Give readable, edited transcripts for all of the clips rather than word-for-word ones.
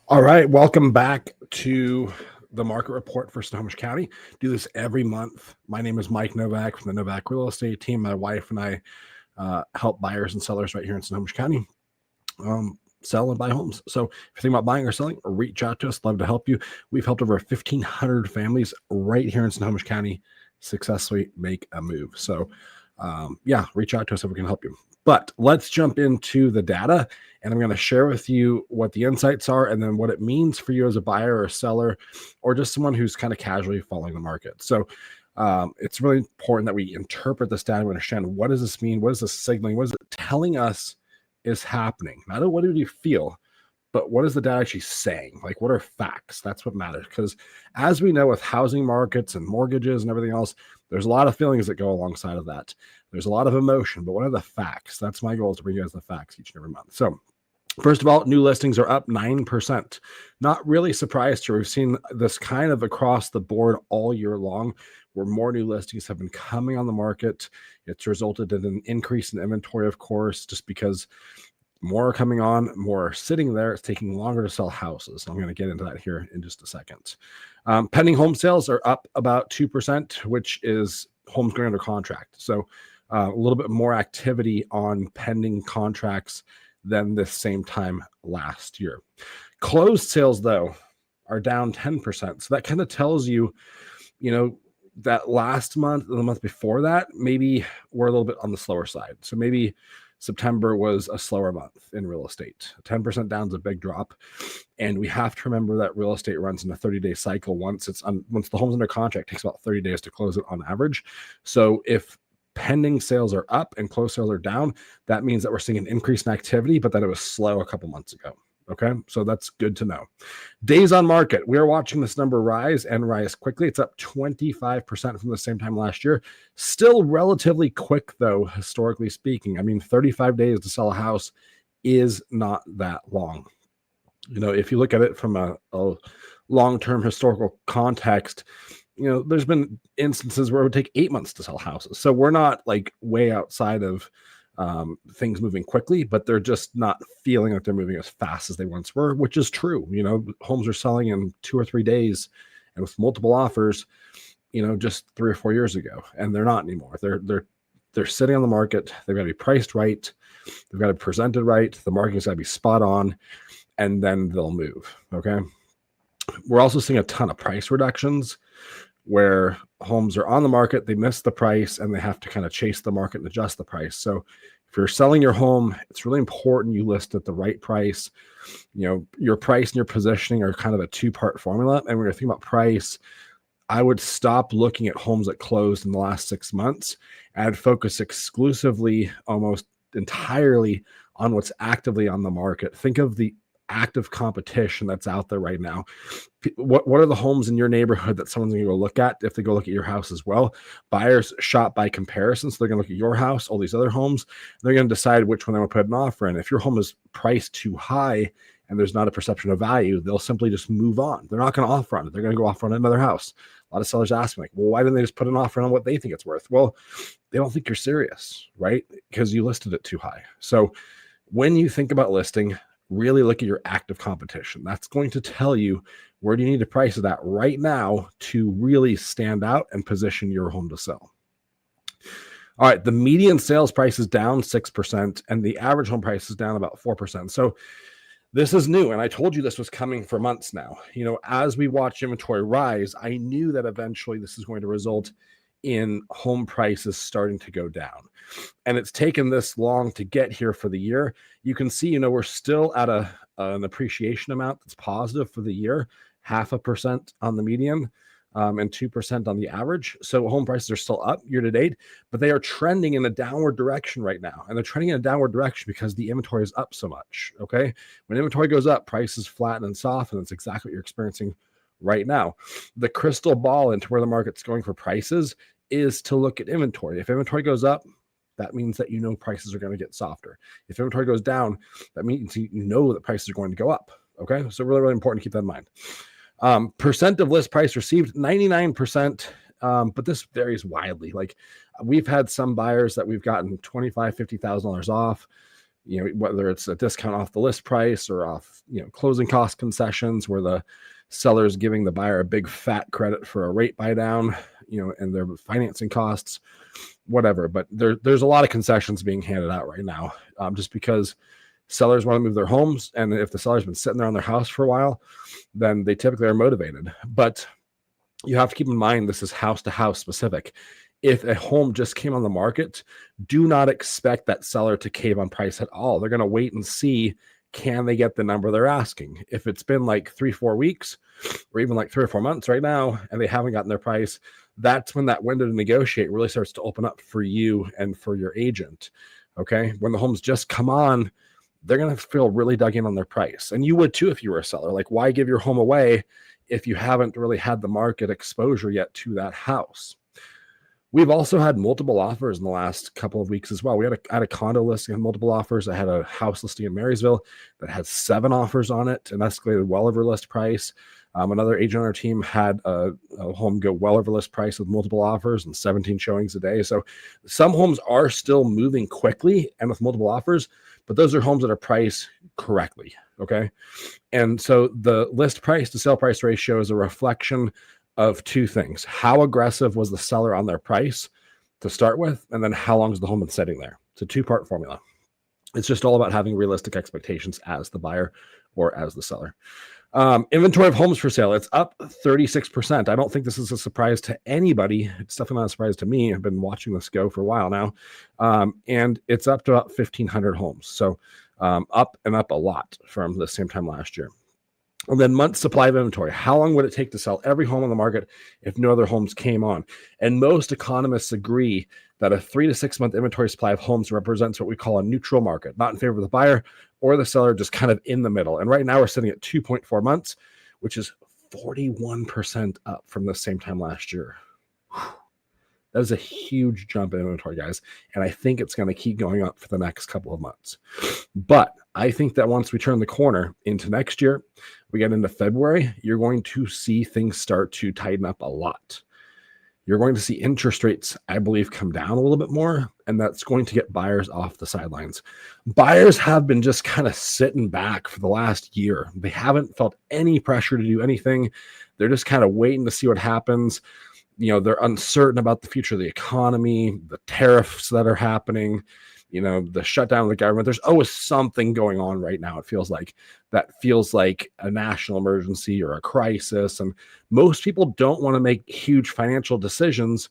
All right, welcome back to the market report for Snohomish County. Do this every month. My name is Mike Novak from the Novak Real Estate Team. My wife and I help buyers and sellers right here in Snohomish County sell and buy homes. So if you think about buying or selling, reach out to us. Love to help you. We've helped over 1,500 families right here in Snohomish County successfully make a move. So reach out to us if we can help you. But let's jump into the data, and I'm going to share with you what the insights are and then what it means for you as a buyer or a seller or just someone who's kind of casually following the market. So it's really important that we interpret this data and understand, what does this mean? What is this signaling? What is it telling us is happening? Not what do you feel, but what is the data actually saying? Like, what are facts? That's what matters. Because as we know, with housing markets and mortgages and everything else, there's a lot of feelings that go alongside of that. There's a lot of emotion, but what are the facts? That's my goal, is to bring you guys the facts each and every month. So first of all, new listings are up 9%. Not really surprised here. We've seen this kind of across the board all year long, where more new listings have been coming on the market. It's resulted in an increase in inventory, of course, just because more are coming on, more are sitting there. It's taking longer to sell houses. I'm going to get into that here in just a second. Pending home sales are up about 2%, which is homes going under contract. So a little bit more activity on pending contracts than this same time last year. Closed sales, though, are down 10%. So that kind of tells you, that last month and the month before that, maybe we're a little bit on the slower side. So maybe September was a slower month in real estate. 10% down is a big drop. And we have to remember that real estate runs in a 30-day cycle. Once the home's under contract, it takes about 30 days to close it on average. So if pending sales are up and closed sales are down, that means that we're seeing an increase in activity, but that it was slow a couple months ago. Okay, so that's good to know. Days on market. We are watching this number rise and rise quickly. It's up 25% from the same time last year. Still relatively quick, though, historically speaking. I mean, 35 days to sell a house is not that long. If you look at it from a long-term historical context, there's been instances where it would take 8 months to sell houses. So we're not like way outside of things moving quickly, but they're just not feeling like they're moving as fast as they once were, which is true. Homes are selling in 2 or 3 days and with multiple offers, just 3 or 4 years ago, and they're not anymore. They're sitting on the market. They've got to be priced right. They've got to be presented right. The marketing's got to be spot on, and then they'll move. Okay. We're also seeing a ton of price reductions where homes are on the market, they miss the price, and they have to kind of chase the market and adjust the price. So if you're selling your home, it's really important you list at the right price. Your price and your positioning are kind of a two-part formula. And when you're thinking about price, I would stop looking at homes that closed in the last 6 months and focus exclusively, almost entirely, on what's actively on the market. Think of the active competition that's out there right now. What are the homes in your neighborhood that someone's going to go look at if they go look at your house as well? Buyers shop by comparison. So they're going to look at your house, all these other homes. They're going to decide which one they want to put an offer in. If your home is priced too high and there's not a perception of value, they'll simply just move on. They're not going to offer on it. They're going to go offer on another house. A lot of sellers ask me, like, well, why didn't they just put an offer on what they think it's worth? Well, they don't think you're serious, right? Because you listed it too high. So when you think about listing, really look at your active competition. That's going to tell you where do you need to price it at right now to really stand out and position your home to sell. All right, the median sales price is down 6%, and the average home price is down about 4%. So this is new, and I told you this was coming for months now. As we watch inventory rise, I knew that eventually this is going to result in home prices starting to go down. And it's taken this long to get here for the year. You can see, we're still at an appreciation amount that's positive for the year, 0.5% on the median, and 2% on the average. So home prices are still up year to date, but they are trending in a downward direction right now. And they're trending in a downward direction because the inventory is up so much. Okay. When inventory goes up, prices flatten and soften. That's exactly what you're experiencing right now. The crystal ball into where the market's going for prices is to look at inventory. If inventory goes up, that means that prices are going to get softer. If inventory goes down, that means that prices are going to go up. Okay, so really, really important to keep that in mind. Percent of list price received, 99%, but this varies widely. Like, we've had some buyers that we've gotten $25,000, $50,000 off. whether it's a discount off the list price or off, closing cost concessions where the seller's giving the buyer a big fat credit for a rate buy down, and their financing costs, whatever. But there's a lot of concessions being handed out right now, just because sellers want to move their homes. And if the seller's been sitting there on their house for a while, then they typically are motivated. But you have to keep in mind, this is house to house specific. If a home just came on the market, do not expect that seller to cave on price at all. They're going to wait and see, can they get the number they're asking? If it's been like 3-4 weeks or even like 3 or 4 months right now, and they haven't gotten their price, that's when that window to negotiate really starts to open up for you and for your agent. Okay. When the homes just come on, they're going to feel really dug in on their price. And you would too, if you were a seller. Like, why give your home away if you haven't really had the market exposure yet to that house? We've also had multiple offers in the last couple of weeks as well. We had a condo listing and multiple offers. I had a house listing in Marysville that had 7 offers on it and escalated well over list price. Another agent on our team had a home go well over list price with multiple offers and 17 showings a day. So some homes are still moving quickly and with multiple offers, but those are homes that are priced correctly. Okay. And so the list price to sale price ratio is a reflection of 2 things. How aggressive was the seller on their price to start with? And then how long has the home been sitting there? It's a 2-part formula. It's just all about having realistic expectations as the buyer or as the seller. Inventory of homes for sale, it's up 36%. I don't think this is a surprise to anybody. It's definitely not a surprise to me. I've been watching this go for a while now. And it's up to about 1,500 homes. So up and up a lot from the same time last year. And then month supply of inventory. How long would it take to sell every home on the market if no other homes came on? And most economists agree that a 3 to 6 month inventory supply of homes represents what we call a neutral market, not in favor of the buyer or the seller, just kind of in the middle. And right now we're sitting at 2.4 months, which is 41% up from the same time last year. That is a huge jump in inventory, guys. And I think it's going to keep going up for the next couple of months. But I think that once we turn the corner into next year, we get into February, you're going to see things start to tighten up a lot. You're going to see interest rates, I believe, come down a little bit more, and that's going to get buyers off the sidelines. Buyers have been just kind of sitting back for the last year. They haven't felt any pressure to do anything. They're just kind of waiting to see what happens. They're uncertain about the future of the economy, the tariffs that are happening, the shutdown of the government. There's always something going on right now. It feels like a national emergency or a crisis. And most people don't want to make huge financial decisions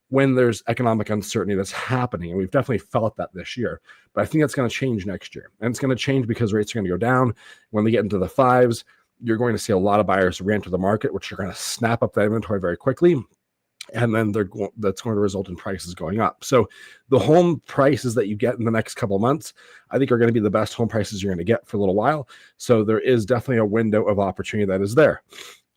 when there's economic uncertainty that's happening. And we've definitely felt that this year. But I think that's going to change next year. And it's going to change because rates are going to go down. When they get into the 5s, you're going to see a lot of buyers re-enter the market, which are going to snap up that inventory very quickly. And then that's going to result in prices going up. So the home prices that you get in the next couple of months, I think, are going to be the best home prices you're going to get for a little while. So there is definitely a window of opportunity that is there.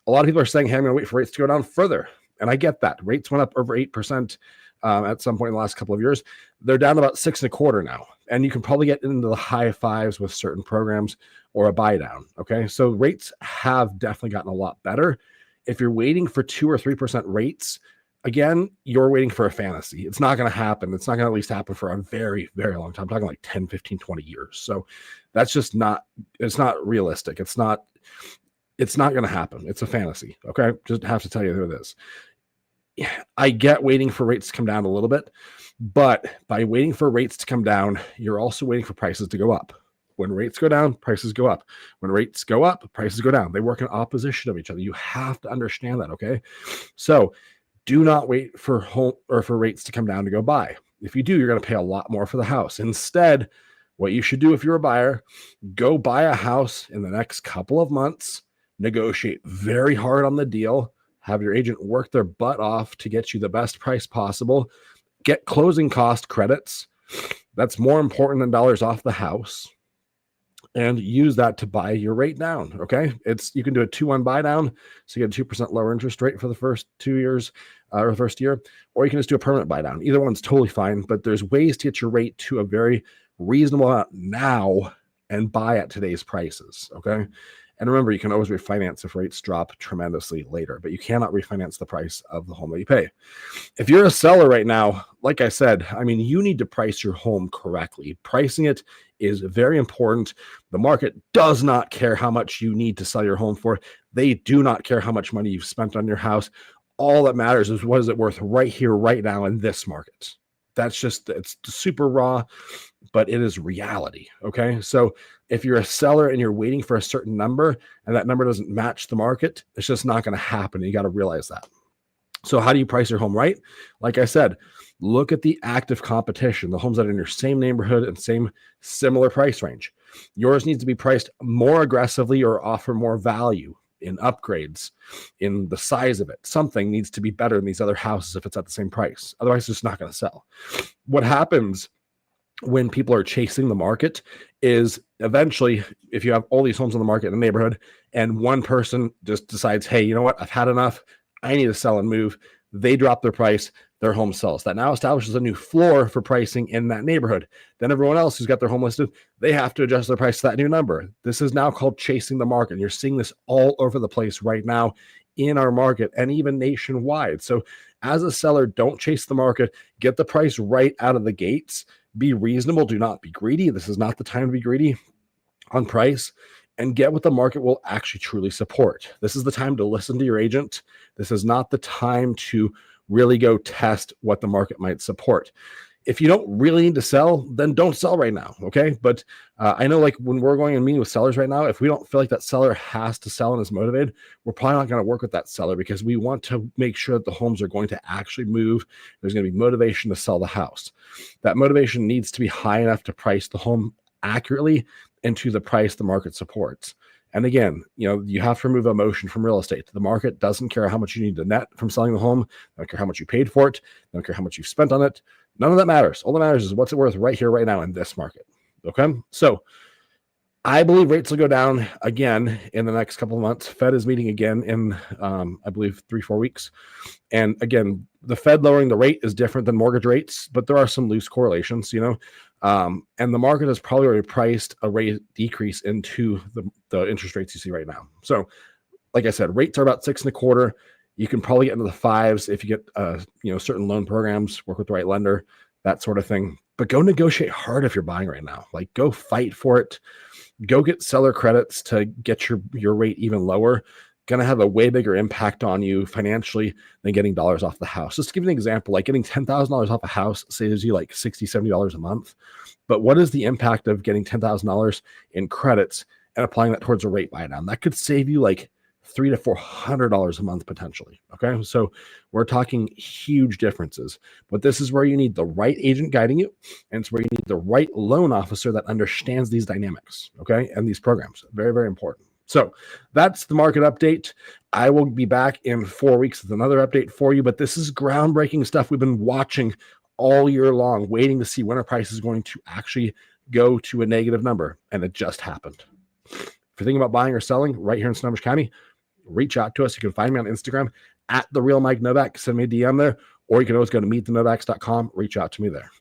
A lot of people are saying, hey, I'm going to wait for rates to go down further. And I get that. Rates went up over 8% at some point in the last couple of years. They're down about 6.25% now. And you can probably get into the high 5s with certain programs or a buy down. Okay. So rates have definitely gotten a lot better. If you're waiting for 2 or 3% rates, again, you're waiting for a fantasy. It's not going to happen. It's not going to at least happen for a very, very long time. I'm talking like 10, 15, 20 years. So that's just it's not realistic. It's not going to happen. It's a fantasy. Okay. Just have to tell you who it is. I get waiting for rates to come down a little bit, but by waiting for rates to come down, you're also waiting for prices to go up. When rates go down, prices go up. When rates go up, prices go down. They work in opposition of each other. You have to understand that. Okay. So do not wait for rates to come down to go buy. If you do, you're going to pay a lot more for the house. Instead, what you should do if you're a buyer, go buy a house in the next couple of months, negotiate very hard on the deal, have your agent work their butt off to get you the best price possible, get closing cost credits. That's more important than dollars off the house. And use that to buy your rate down. Okay. You can do a 2-1 buy down. So you get a 2% lower interest rate for the first 2 years or the first year, or you can just do a permanent buy down. Either one's totally fine, but there's ways to get your rate to a very reasonable amount now and buy at today's prices. Okay. And remember, you can always refinance if rates drop tremendously later, but you cannot refinance the price of the home that you pay. If you're a seller right now, like I said, I mean, you need to price your home correctly. Pricing it is very important. The market does not care how much you need to sell your home for. They do not care how much money you've spent on your house. All that matters is what is it worth right here, right now in this market. That's just, it's super raw, but it is reality. Okay. So if you're a seller and you're waiting for a certain number and that number doesn't match the market, it's just not going to happen. You got to realize that. So how do you price your home right? Like I said, look at the active competition, the homes that are in your same neighborhood and same similar price range. Yours needs to be priced more aggressively or offer more value in upgrades, in the size of it. Something needs to be better than these other houses if it's at the same price. Otherwise, it's just not going to sell. What happens when people are chasing the market is eventually, if you have all these homes on the market in the neighborhood and one person just decides, hey, you know what, I've had enough, I need to sell and move, they drop their price, their home sells. That now establishes a new floor for pricing in that neighborhood. Then everyone else who's got their home listed, they have to adjust their price to that new number. This is now called chasing the market. You're seeing this all over the place right now in our market and even nationwide. So as a seller, don't chase the market. Get the price right out of the gates. Be reasonable. Do not be greedy. This is not the time to be greedy on price, and get what the market will actually truly support. This is the time to listen to your agent. This is not the time to really go test what the market might support. If you don't really need to sell, then don't sell right now, okay? But I know, like, when we're going and meeting with sellers right now, if we don't feel like that seller has to sell and is motivated, we're probably not going to work with that seller because we want to make sure that the homes are going to actually move. There's going to be motivation to sell the house. That motivation needs to be high enough to price the home accurately into the price the market supports. And again, you have to remove emotion from real estate. The market doesn't care how much you need to net from selling the home. They don't care how much you paid for it. They don't care how much you've spent on it. None of that matters. All that matters is what's it worth right here, right now in this market. Okay. So I believe rates will go down again in the next couple of months. Fed is meeting again in, I believe, 3-4 weeks. And again, the Fed lowering the rate is different than mortgage rates, but there are some loose correlations, and the market has probably already priced a rate decrease into the interest rates you see right now. So like I said, rates are about 6.25. You can probably get into the 5s if you get, certain loan programs, work with the right lender, that sort of thing. But go negotiate hard if you're buying right now. Like, go fight for it. Go get seller credits to get your rate even lower. Going to have a way bigger impact on you financially than getting dollars off the house. Just to give you an example, like getting $10,000 off a house saves you like $60, $70 a month. But what is the impact of getting $10,000 in credits and applying that towards a rate buy down? That could save you like $300 to $400 a month potentially. Okay. So we're talking huge differences, but this is where you need the right agent guiding you. And it's where you need the right loan officer that understands these dynamics. Okay. And these programs, very, very important. So that's the market update. I will be back in 4 weeks with another update for you, but this is groundbreaking stuff we've been watching all year long, waiting to see when our price is going to actually go to a negative number. And it just happened. If you're thinking about buying or selling right here in Snohomish County, reach out to us. You can find me on Instagram at @TheRealMikeNovak. Send me a DM there, or you can always go to meetthenovaks.com. Reach out to me there.